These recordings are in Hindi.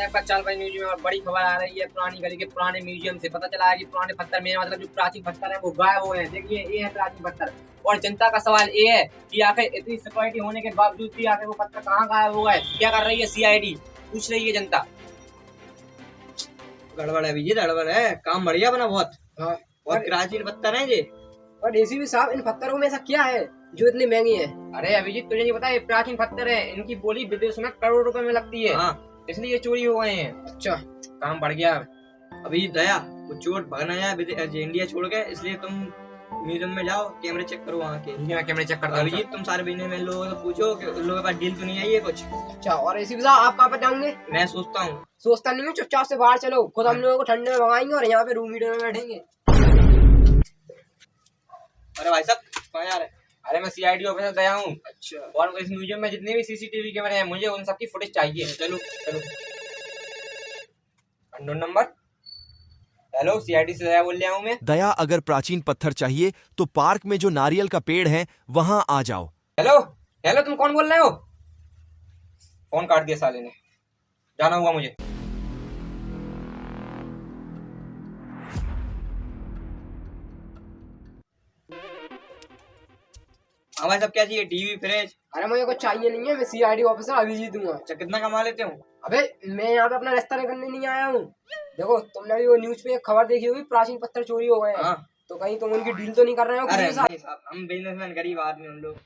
चाल भाई न्यूज में और बड़ी खबर आ रही है। पुरानी गली के पुराने म्यूजियम से पता चला है कि पुराने पत्थर में मतलब जो प्राचीन पत्थर है वो गायब हुए हैं। देखिए ये है प्राचीन पत्थर और जनता का सवाल ये है कि आखिर इतनी सिक्योरिटी होने के बावजूद भी आखिर वो पत्थर कहाँ गायब हुआ है। क्या कर रही है सीआईडी, पूछ रही है जनता। गड़बड़ है विजय, गड़बड़ है। काम बढ़िया बना बहुत। हाँ, बहुत प्राचीन पत्थर है ये। और एसीपी साहब इन पत्थरों में ऐसा क्या है जो इतनी महंगी है? अरे अभिजीत तुझे नहीं पता, ये प्राचीन पत्थर है, इनकी बोली विदेश में करोड़ रुपए में लगती है। हाँ। इसलिए ये चोरी हो गए हैं। अच्छा, काम बढ़ गया। अभी दया वो चोर भागना है इंडिया छोड़ के, इसलिए तुम म्यूजियम में जाओ, कैमरे चेक करो वहाँ के। मैं कैमरे चेक करता हूँ। अभिजीत तुम सारे महीने में लोगों से पूछो कि उन लोगों के पास डील तो नहीं आई है कुछ। अच्छा। और एसीपी साहब आप कहाँ पर जाओगे? मैं सोचता हूँ। सोचता नहीं हूँ, चुपचाप से बाहर चलो। खुद हम लोगों को ठंडे में भगाएंगे और यहाँ पे रूम हीटर में बैठेंगे। अरे भाई साहब कहाँ जा रहे? अरे मैं सीआईडी ऑफिसर गया हूँ। अच्छा। और इस म्यूजियम में जितने भी सीसीटीवी कैमरे हैं मुझे उन सबकी फुटेज चाहिए। चलो चलो। Unknown number. हेलो सीआईडी से दया बोल रहा हूँ मैं। दया, अगर प्राचीन पत्थर चाहिए तो पार्क में जो नारियल का पेड़ है वहां आ जाओ। हेलो हेलो, तुम कौन बोल रहे हो? फोन काट दिया साले ने, जाना हुआ मुझे। हाँ भाई साहब क्या चाहिए? TV, fridge? अरे मुझे कुछ चाहिए नहीं है, मैं सीआईडी ऑफिसर अभिजीत हूँ। अच्छा, कितना कमा लेते हो? अबे मैं यहाँ पे अपना रिश्ता करने नहीं आया हूँ। देखो तुमने अभी वो न्यूज पे एक खबर देखी होगी, प्राचीन पत्थर चोरी हो गए हैं। हाँ। तो कहीं तुम उनकी डील तो नहीं कर रहे हो? अरे किसी के साथ? भाई साहब हम बिजनेसमैन, गरीब आदमी हम लोग।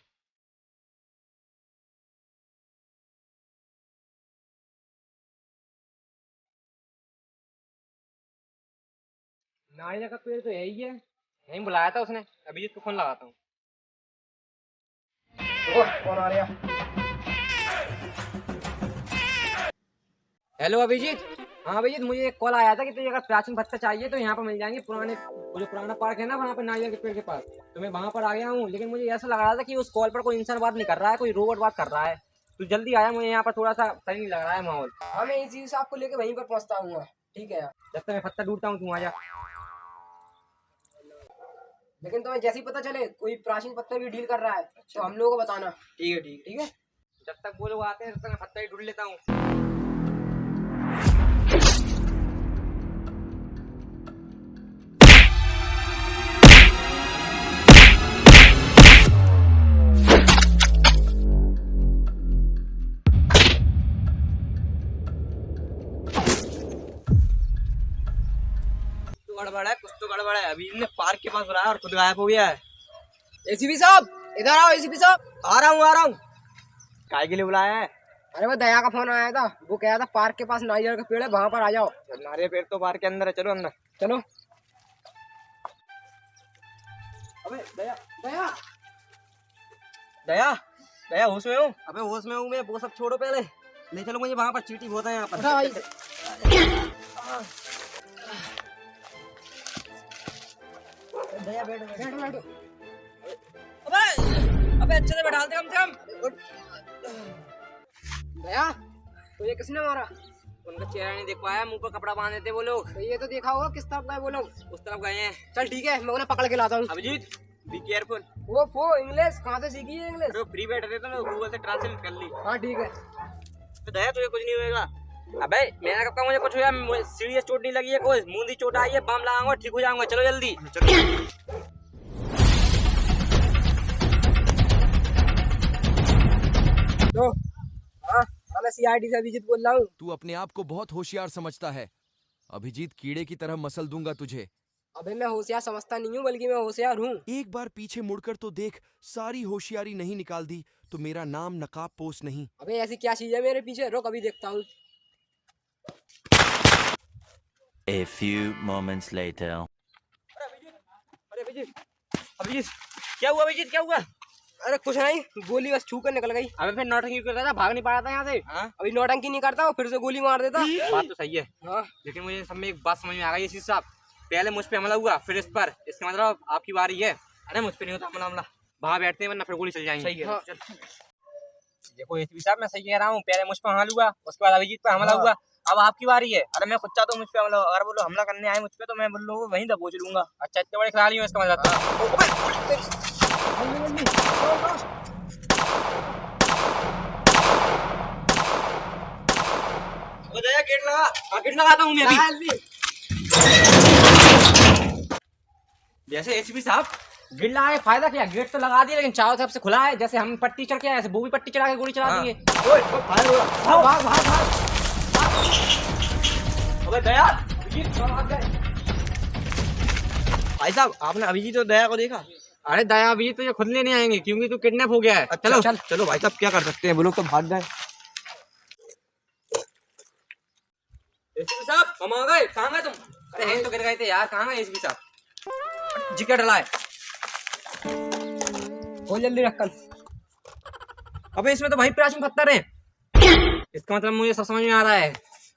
नारियल का पेड़ तो यही है, यहीं बुलाया था उसने। अभिजीत को फोन लगाता हूँ। कौन आ रहा? हेलो अभिजीत। हाँ अभिजीत, मुझे एक कॉल आया था कि तुझे अगर प्राचीन पत्थर चाहिए तो यहाँ पर मिल जाएंगे। पुराने जो पुराना पार्क है ना वहाँ पर नारियल के पेड़ के पास, तो मैं वहाँ पर आ गया हूँ। लेकिन मुझे ऐसा लग रहा था कि उस कॉल पर कोई इंसान बात नहीं कर रहा है, कोई रोबोट बात कर रहा है। तू जल्दी आया, मुझे यहाँ पर थोड़ा सा सही नहीं लग रहा है माहौल। हाँ, मैं इसी साहब को लेके वहीं पर पहुँचता हूँ। ठीक है, जब तक मैं पत्थर ढूंढता हूँ तू आ जा। लेकिन तुम्हें जैसे ही पता चले कोई प्राचीन पत्थर की डील कर रहा है तो हम लोगों को बताना। ठीक है ठीक है। ठीक है, जब तक वो लोग आते हैं तब तक मैं पत्थर ही ढूंढ लेता हूँ। गड़बड़ है, कुछ तो गड़बड़ है। अभी ने पार्क के पास बुलाया और खुद गायब हो गया है। एसीपी साहब इधर आओ। एसीपी साहब, आ रहा हूँ। काय के लिए बुलाया है? अरे वो दया का फोन आया था, वो कह रहा था पार्क के पास नारियल का पेड़ है, वहाँ पर आ जाओ। नारियल पेड़ तो पार्क के अंदर है, चलो अंदर। चलो। अबे दया दया दया दया होश में हूँ? अबे होश में हूँ मैं, वो सब छोड़ो पहले। ले चलो मुझे वहाँ पर, चींटी बहुत है यहाँ पर। उठा भाई। दया बैठ बैठो बैठो। अबे अच्छे से बैठा दे कम से कम। दया तुझे किसने मारा? उनका चेहरा नहीं देख पाया, मुंह पर कपड़ा बांधे थे वो लोग। तो ये तो देखा होगा किस तरफ गए वो लोग। उस तरफ गए हैं। चल ठीक है, मैं उन्हें पकड़ के लाता हूँ। Abhijit be careful. वो इंग्लिश कहाँ से सीखी है इंग्लिश? तो फ्री बैठ रहे थे ना, गूगल से ट्रांसलेट कर ली। हाँ ठीक है। तो दया तुझे कुछ नहीं होएगा। अबे मैंने कब कहा मुझे कुछ हुआ? मुझे सीरियस चोट नहीं लगी है, कोई मूंदी चोट आई है, बाम लगाऊंगा ठीक हो जाऊंगा। चलो जल्दी। तो हाँ, मैं सीआईडी से अभिजीत बोल रहा हूँ। तू अपने आप को बहुत होशियार समझता है। अभिजीत, कीड़े की तरह मसल दूंगा तुझे। अबे मैं होशियार समझता नहीं हूँ, बल्कि मैं होशियार हूँ। एक बार पीछे मुड़कर तो देख, सारी होशियारी नहीं निकाल दी तो मेरा नाम नकाब पोस्ट नहीं। अबे ऐसी क्या चीज है मेरे पीछे? रुक अभी देखता हूँ। A few moments later. अरे अभिजीत अभिजीत क्या हुआ? अभिजीत क्या हुआ? अरे कुछ नहीं, गोली बस छू कर निकल गई। अबे फिर नौटंकी क्यों करता था? भाग नहीं पा रहा था यहाँ से? हाँ? अभी नौटंकी नहीं करता वो, फिर से गोली मार देता। बात तो सही है, हाँ। लेकिन मुझे सब में एक बात समझ में आ गई है साहब। पहले मुझ पे हमला हुआ, फिर इस पर, इसका मतलब आपकी बारी है। अरे मुझ पे नहीं होता हमला, वहाँ बैठते हैं वरना फिर गोली चल जाएंगी। सही है। हाँ। देखो एसपी साहब मैं सही कह रहा हूँ, पहले मुझ पर हमला हुआ, उसके बाद अभिजीत पे हमला हुआ, अब आपकी बारी है। अरे मैं खुद चाहता हूँ मुझ पे हमला, अगर वो लोग हमला करने आए मुझ पे तो मैं वो लोगों को वहीं दबोच लूंगा। अच्छा इतने बड़े खिलाड़ी हूँ इसका मतलब। दया गेट लगा। हाँ, गेट लगाता हूँ मैं अभी। लगा जल्दी। जैसे एसपी साहब गेट लगाए फायदा क्या, गेट तो लगा दिया लेकिन चारों तरफ से खुला है, जैसे हम पट्टी चढ़ के आए ऐसे वो भी पट्टी चढ़ा के गोली चला हाँ। देंगे। ओए भाग भाग भाग भाग। अबे दया भाई साहब आपने अभिजीत और दया को देखा? अरे दया अभी तुझे खुद लेने आएंगे क्योंकि तू किडनैप हो गया है। चलो चल चलो भाई साहब, क्या कर सकते हैं, वो लोग तो भाग गए। एसपी साहब हम आ गए। कहाँ गए तुम? अरे हैं तो गिर गए थे यार, कहाँ गए एसपी साहब? जिक्र डला है। खोल जल्दी ढक्कन। अबे इसमें तो भाई प्राचीन पत्थर हैं। इसका मतलब मुझे सब समझ में आ रहा है,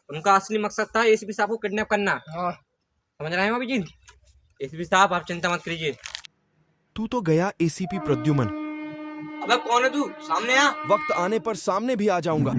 उनका असली मकसद था एसपी साहब को किडनैप करना। हाँ समझ रहे हो अभिजीत? एसपी साहब आप चिंता मत कीजिए। तू तो गया एसीपी प्रद्युमन, अबे कौन है तू? सामने आ। वक्त आने पर सामने भी आ जाऊंगा।